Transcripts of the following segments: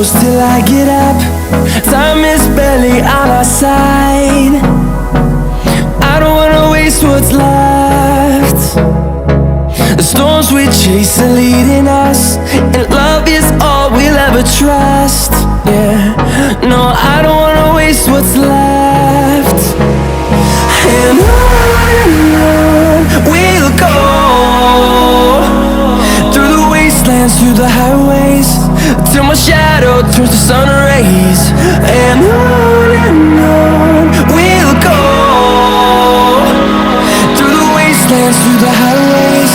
close till I get up. Time is barely on our side. I don't wanna waste what's left. The storms we chase are leading us, and love is all we'll ever trust. Yeah, no, I don't wanna waste what's left. And on we'll go, through the wastelands, through the highways, till my shadow turns to sun rays. And on we'll go, through the wastelands, through the highways,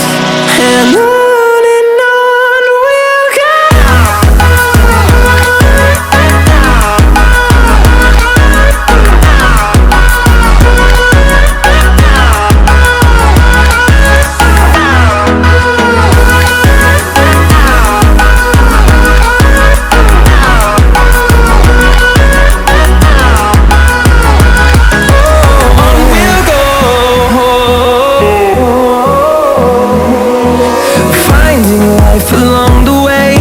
and on we'll go. Along the way,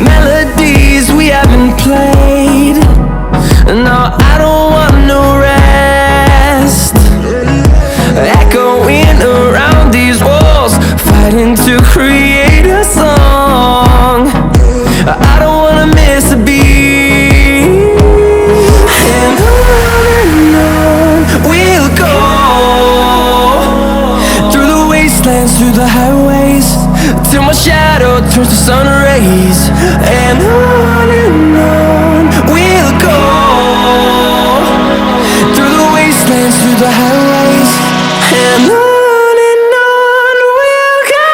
melodies we haven't played. No, I don't want no rest. Echoing around these walls, fighting to create a song. I don't wanna miss a beat. And on we'll go, through the wastelands, through the highways, till my shadow turns to sun rays. And on we'll go, through the wastelands, through the highways, and on we'll go.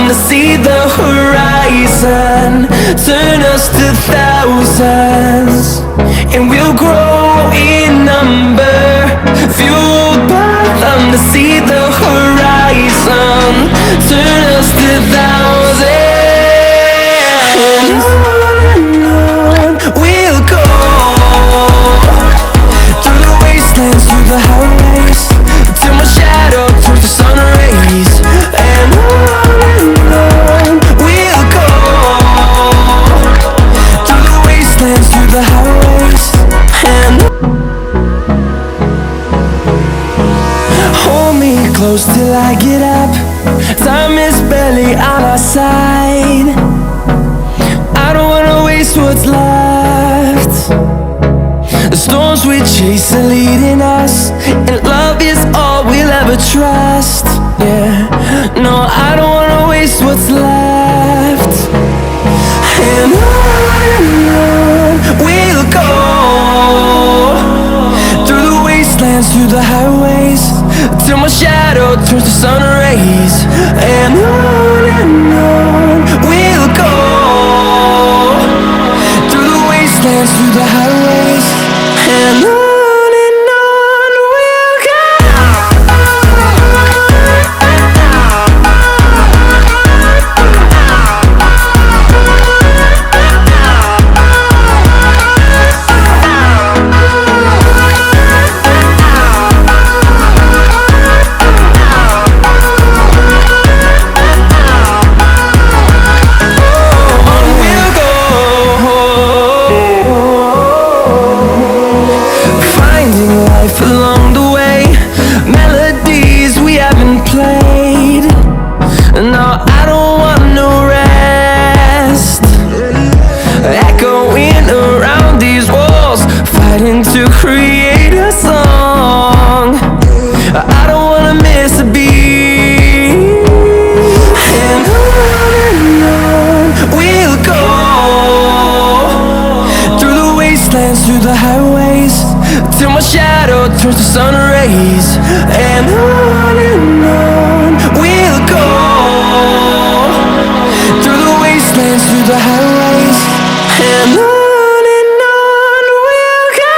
To see the horizon, turn us to thousands, and we'll grow in number, fueled by them. To see the horizon, turn us to thousands, and on we'll go, through the wastelands, through the highways, till my shadow turns to sun rays. And on we'll go, through the wastelands, through the highways, and hold me close till I get up. Time is barely on our side. I don't wanna waste what's left. The storms we chase are leading us, and love is all we'll ever trust. Yeah, no, I don't wanna waste what's left. And on we'll go, through the wastelands, through the highways, till my shadow turns to sun rays. And on we'll go, through the wastelands, through the highways, and on. Along the way, melodies we haven't played. No, I don't want no rest. Echoing around these walls, fighting to create a song. I don't wanna miss a beat. And on we'll go, through the wastelands, through the highways, till my shadow turns to sun rays. And on we'll go, through the wastelands, through the highways, and on we'll go.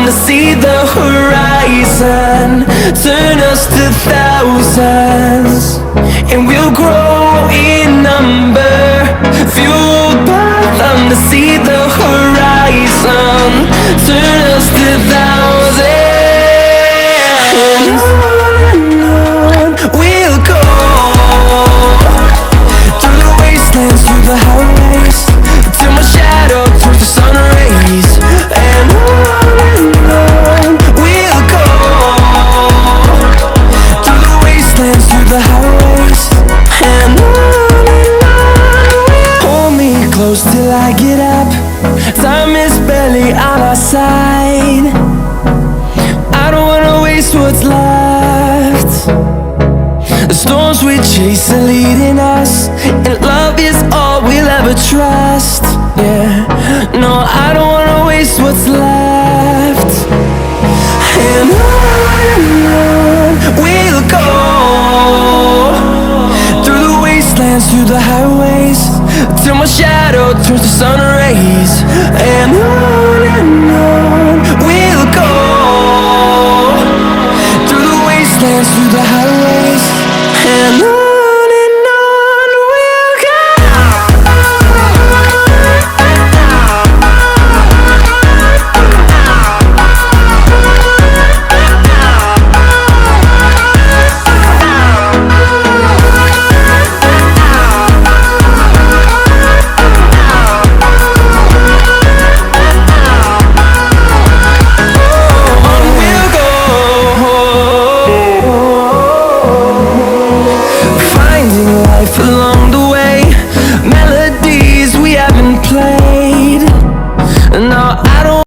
to see the horizon, turn us to thousands, and we'll grow in number, fueled by them to see the horizon, turn us to thousands. And on we'll go, through the wastelands, through the highways, till my shadow turns to sun rays. And on we'll go, through the wastelands, through the highways. And on. Hold me close till I get up, time is barely on our side. I don't wanna waste what's left. The storms we chase are leading us, and love is all we'll ever trust. Yeah, no, I don't wanna waste what's left. And on we'll go, through the wastelands, through the highways, till my shadow turns to sun rays. And